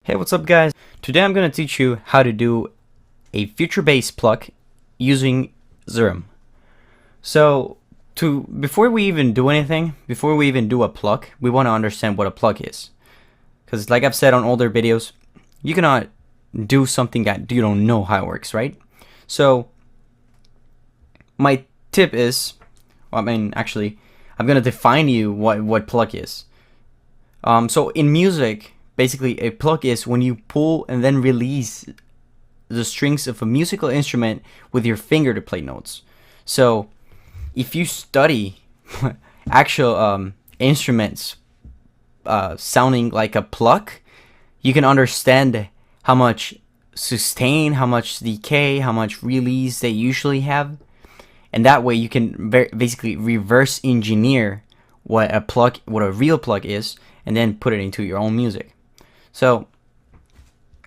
Hey, what's up guys? Today I'm going to teach you how to do a feature-based pluck using Serum. So before we even do anything, before we even do a pluck, we want to understand what a pluck is. Because like I've said on older videos, you cannot do something that you don't know how it works, right? So my tip is, actually, I'm going to define you what pluck is. So in music, basically, a pluck is when you pull and then release the strings of a musical instrument with your finger to play notes. So, if you study actual instruments sounding like a pluck, you can understand how much sustain, how much decay, how much release they usually have. And that way you can basically reverse engineer what a real pluck is, and then put it into your own music. So,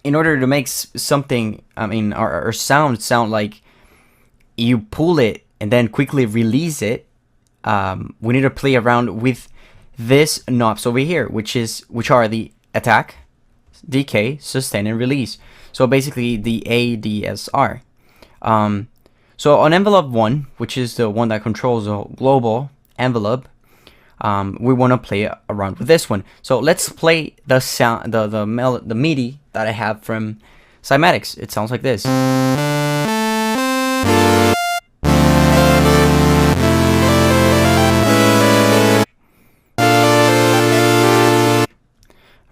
in order to make something, our sound like you pull it and then quickly release it, we need to play around with this knobs over here, which are the attack, decay, sustain, and release. So basically the ADSR. So on envelope 1, which is the one that controls the global envelope, we want to play around with this one. So let's play the sound, the MIDI that I have from Cymatics. It sounds like this.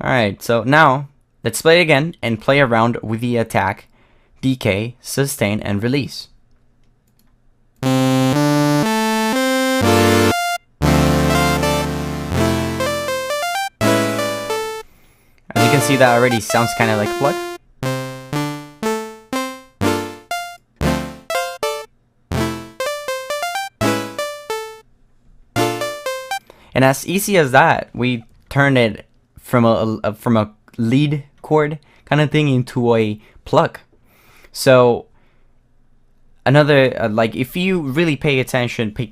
Alright, so now let's play again and play around with the attack, decay, sustain, and release. As you can see, that already sounds kind of like Pluck. And as easy as that, we turn it from a lead chord kind of thing into a pluck. So another like if you really pay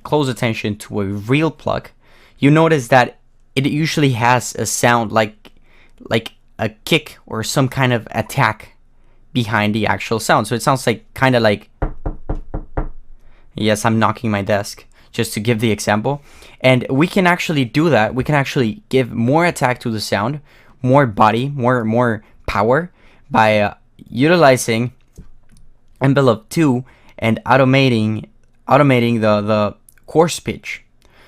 close attention to a real pluck, you notice that it usually has a sound like a kick or some kind of attack behind the actual sound. So it sounds like kind of like, yes, I'm knocking my desk just to give the example. And we can actually do that. We can actually give more attack to the sound, more body, more power by utilizing envelope 2 and automating the coarse pitch.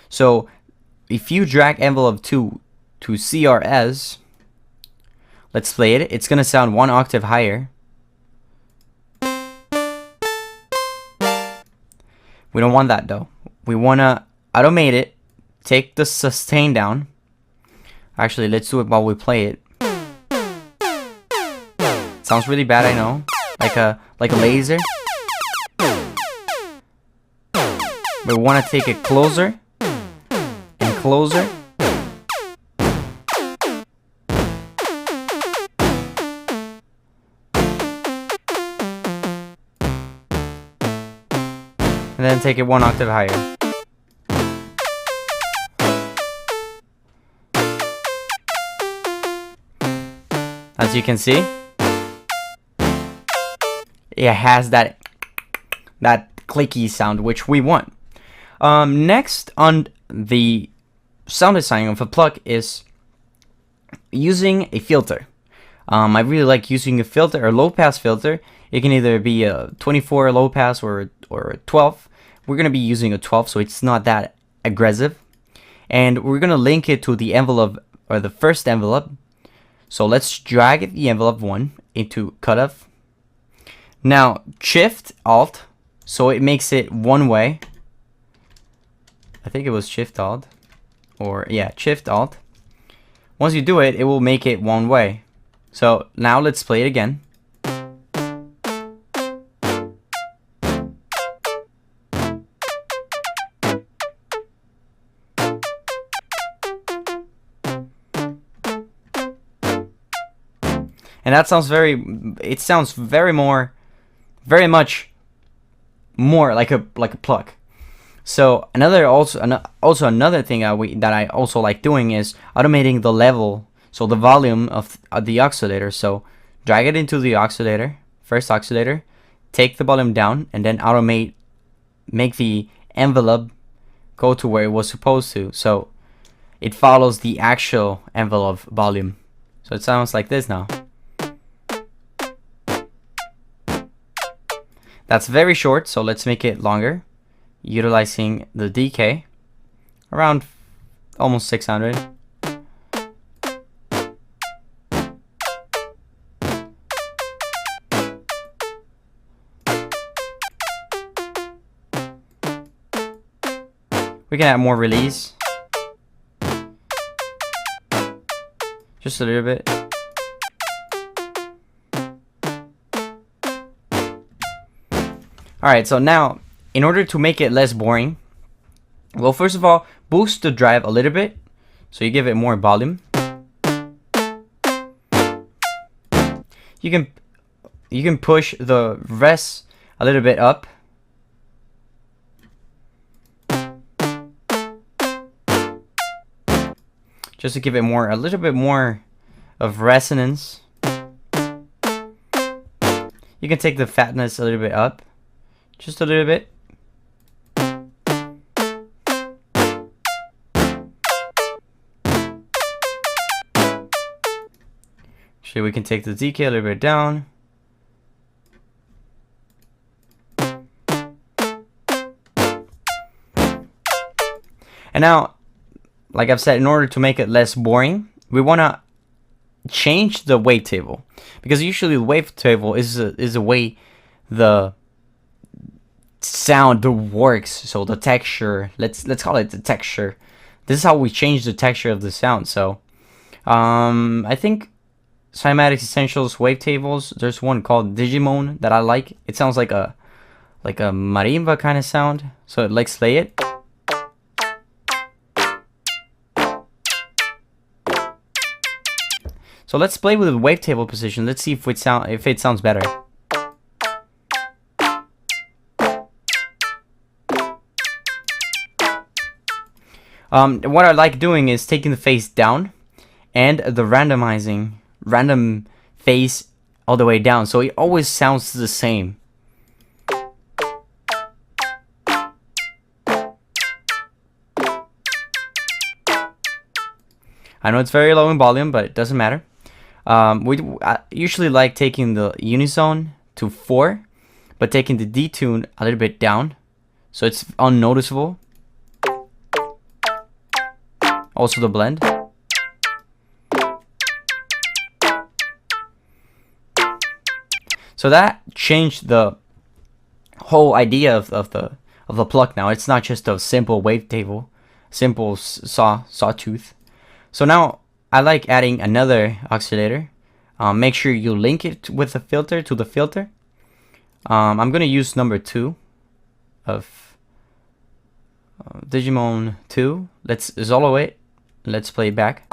So if you drag envelope 2 to CRS, let's play it. It's gonna sound 1 octave higher. We don't want that though. We wanna automate it, take the sustain down. Actually, let's do it while we play it. Sounds really bad, I know. Like a laser. We wanna take it closer and closer. And then take it 1 octave higher. As you can see, it has that clicky sound which we want. Next on the sound design of a pluck is using a filter. I really like using a filter, a low pass filter. It can either be a 24 low pass or a 12. We're going to be using a 12, so it's not that aggressive. And we're going to link it to the envelope, or the first envelope. So let's drag the envelope 1 into cutoff. Now Shift Alt, so it makes it one way. I think it was Shift Alt, or yeah, Shift Alt. Once you do it, it will make it one way. So now let's play it again. And that sounds very much more like a pluck. So another thing that I also like doing is automating the level so the volume of the oscillator. So drag it into the oscillator, first oscillator, take the volume down, and then make the envelope go to where it was supposed to. So it follows the actual envelope volume. So it sounds like this now. That's very short, so let's make it longer, utilizing the decay, around almost 600. We can add more release, just a little bit. Alright, so now, in order to make it less boring, well, first of all, boost the drive a little bit, so you give it more volume. You can push the res a little bit up. Just to give it a little bit more of resonance. You can take the fatness a little bit up. Just a little bit. Actually, we can take the decay a little bit down. And now, like I've said, in order to make it less boring, we want to change the wavetable, because usually the wavetable is a way the sound works. So the texture, let's call it the texture. This is how we change the texture of the sound. So I think Cymatics Essentials wavetables, there's one called Digimon that I like. It sounds like a marimba kind of sound. So let's play it. So let's play with the wavetable position. Let's see if it sounds better. What I like doing is taking the phase down and the random phase all the way down, so it always sounds the same. I know it's very low in volume, but it doesn't matter. I usually like taking the unison to 4, but taking the detune a little bit down, so it's unnoticeable. Also the blend. So that changed the whole idea of the pluck. Now it's not just a simple wavetable, simple sawtooth. So now I like adding another oscillator. Make sure you link it with the filter to the filter. I'm gonna use number 2 of Digimon 2. Let's solo it. Let's play it back.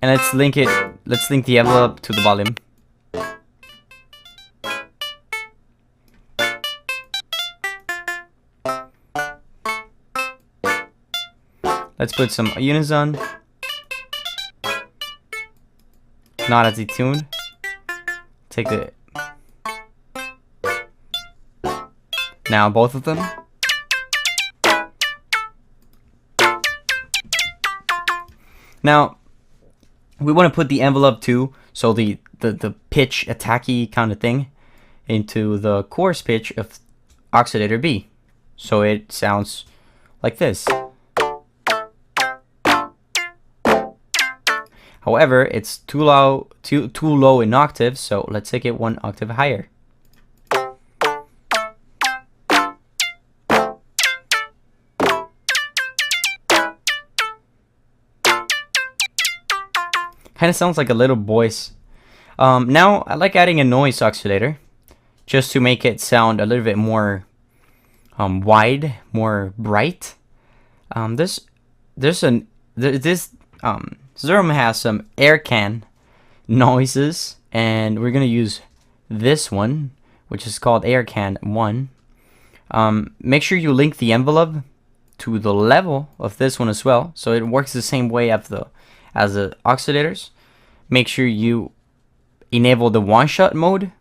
And let's link the envelope to the volume. Let's put some unison. Not as detuned. Take the now both of them. Now we want to put the envelope too, so the pitch attacky kind of thing into the coarse pitch of oscillator B, so it sounds like this. However, it's too low in octaves, so let's take it 1 octave higher. Kind of sounds like a little voice. Now I like adding a noise oscillator, just to make it sound a little bit more wide, more bright. Serum has some air can noises, and we're gonna use this one, which is called Eircan1. Make sure you link the envelope to the level of this one as well, so it works the same way as the oscillators. Make sure you enable the one-shot mode,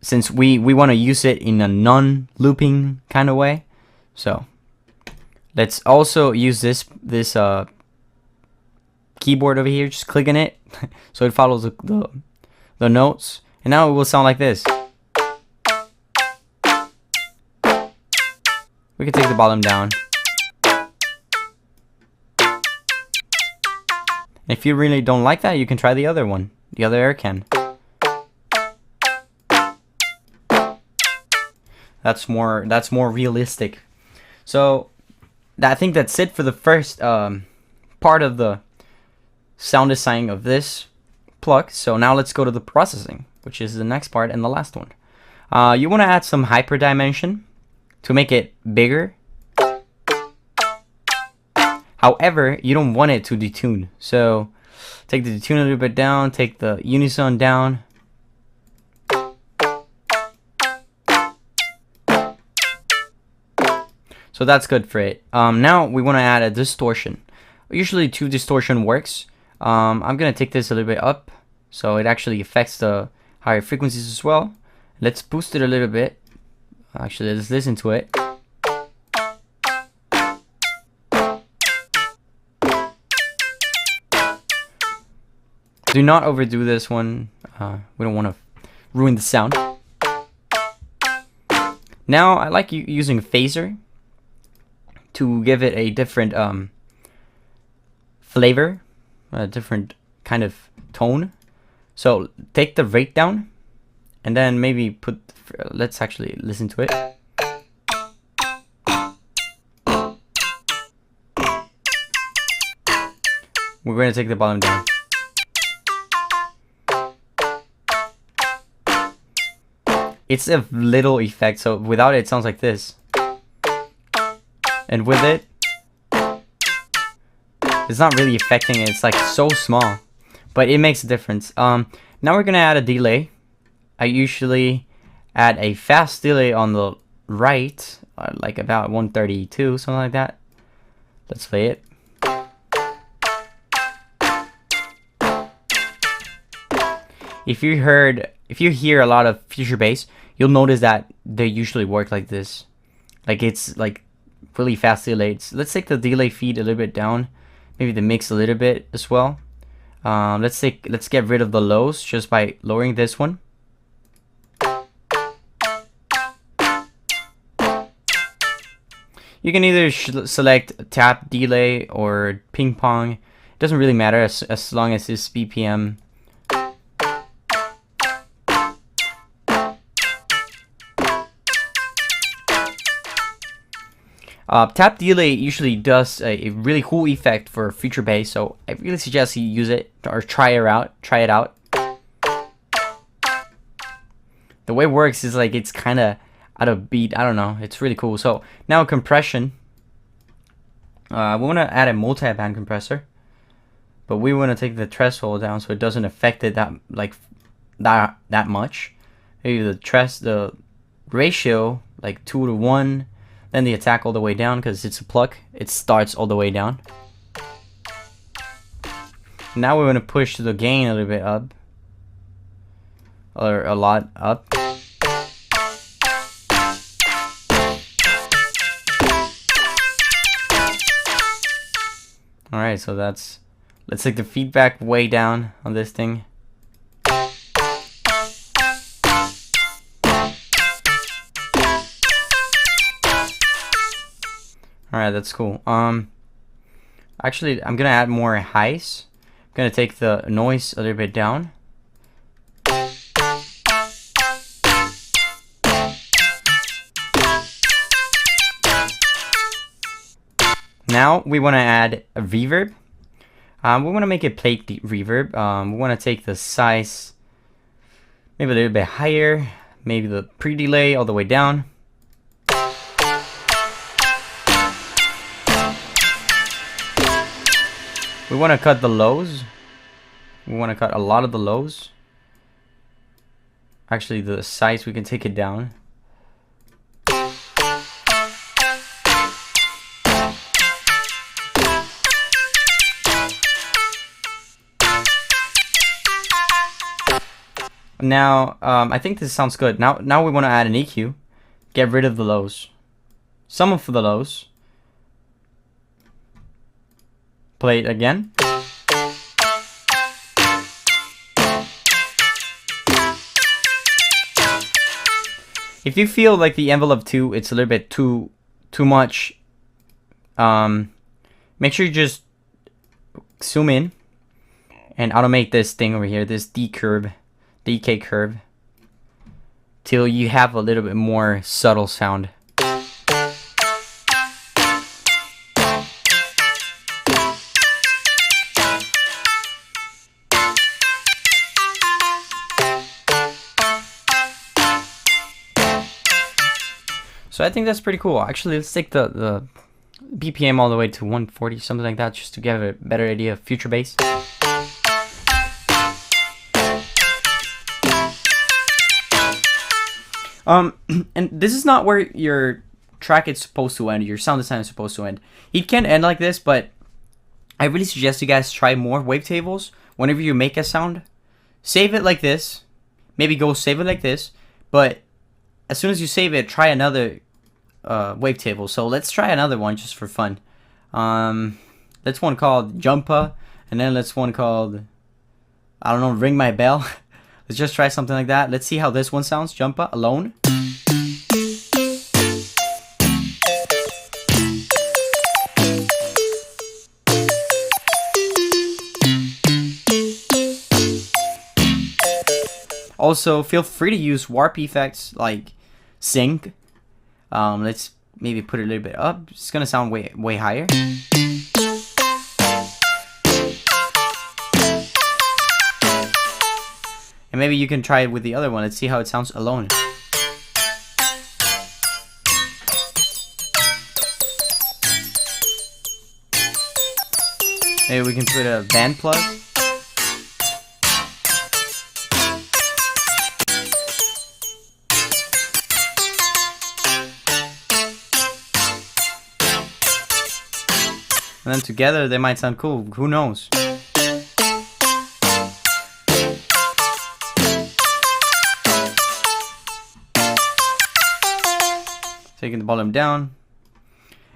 since we want to use it in a non-looping kind of way. So let's also use this keyboard over here. Just click on it so it follows the notes, and now it will sound like this. We can take the volume down. If you really don't like that, you can try the other one, the other Eirᴛ. That's more realistic. So I think that's it for the first part of the sound design of this Pluck. So now let's go to the processing, which is the next part and the last one. You want to add some hyperdimension to make it bigger. However, you don't want it to detune. So take the detune a little bit down, take the unison down. So that's good for it. Now we want to add a distortion. Usually 2 distortion works. I'm going to take this a little bit up, so it actually affects the higher frequencies as well. Let's boost it a little bit. Actually, let's listen to it. Do not overdo this one. We don't want to ruin the sound. Now I like using phaser to give it a different flavor, a different kind of tone. So take the rate down, and then maybe put. Let's actually listen to it. We're going to take the volume down. It's a little effect, so without it, it sounds like this. And with it, it's not really affecting it. It's like so small, but it makes a difference. Now we're gonna add a delay. I usually add a fast delay on the right, like about 132, something like that. Let's play it. If you hear a lot of future bass, you'll notice that they usually work like this. Like it's like really fast delays. Let's take the delay feed a little bit down, maybe the mix a little bit as well. Let's get rid of the lows just by lowering this one. You can either select tap delay or ping pong. It doesn't really matter as long as it's BPM. Tap delay usually does a really cool effect for future bass, so I really suggest you use it or try it out. The way it works is like it's kind of out of beat. I don't know. It's really cool. So now compression. We want to add a multi-band compressor, but we want to take the threshold down so it doesn't affect it that much. Maybe the ratio like 2:1. Then the attack all the way down, because it's a pluck. It starts all the way down. Now we're going to push the gain a little bit up. Or a lot up. Alright, so let's take the feedback way down on this thing. Alright, that's cool. Actually, I'm gonna add more highs. I'm gonna take the noise a little bit down. Now we want to add a reverb. We want to make it plate reverb. We want to take the size maybe a little bit higher, maybe the pre-delay all the way down. We want to cut the lows. We want to cut a lot of the lows. Actually, the size, we can take it down. Now, I think this sounds good. Now we want to add an EQ. Get rid of the lows. Some of the lows. Play it again. If you feel like the envelope 2, it's a little bit too much, make sure you just zoom in and automate this thing over here, this decay curve, till you have a little bit more subtle sound. So I think that's pretty cool. Actually, let's take the BPM all the way to 140, something like that, just to get a better idea of future bass. And this is not where your track is supposed to end, your sound design is supposed to end. It can end like this, but I really suggest you guys try more wavetables whenever you make a sound. Save it like this, maybe go save it like this, but as soon as you save it, try another wavetable. So let's try another one just for fun. Let's one called Jumpa, and then let's one called, I don't know, Ring My Bell. Let's just try something like that. Let's see how this one sounds. Jumpa alone. Also, feel free to use warp effects like sync. Let's maybe put it a little bit up. It's gonna sound way higher. And maybe you can try it with the other one. Let's see how it sounds alone. Maybe we can put a band plug. And then together they might sound cool. Who knows? Taking the volume down.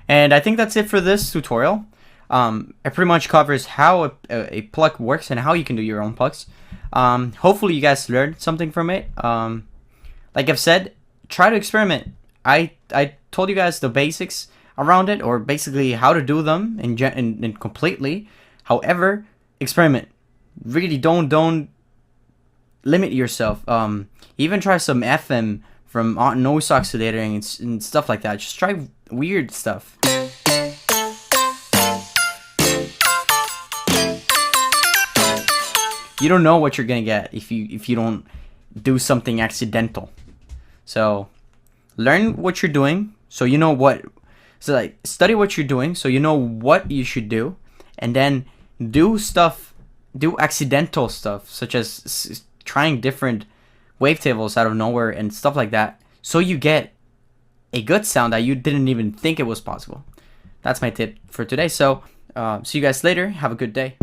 And I think that's it for this tutorial. It pretty much covers how a pluck works and how you can do your own plucks. Hopefully you guys learned something from it. Like I've said, try to experiment. I told you guys the basics around it, or basically how to do them in completely. However, experiment. Really don't limit yourself. Even try some FM from noise oscillating and stuff like that. Just try weird stuff. You don't know what you're gonna get if you don't do something accidental. So learn what you're doing, so you know what. So like study what you're doing, so you know what you should do, and then do accidental stuff, such as trying different wavetables out of nowhere and stuff like that, so you get a good sound that you didn't even think it was possible. That's my tip for today. So see you guys later. Have a good day.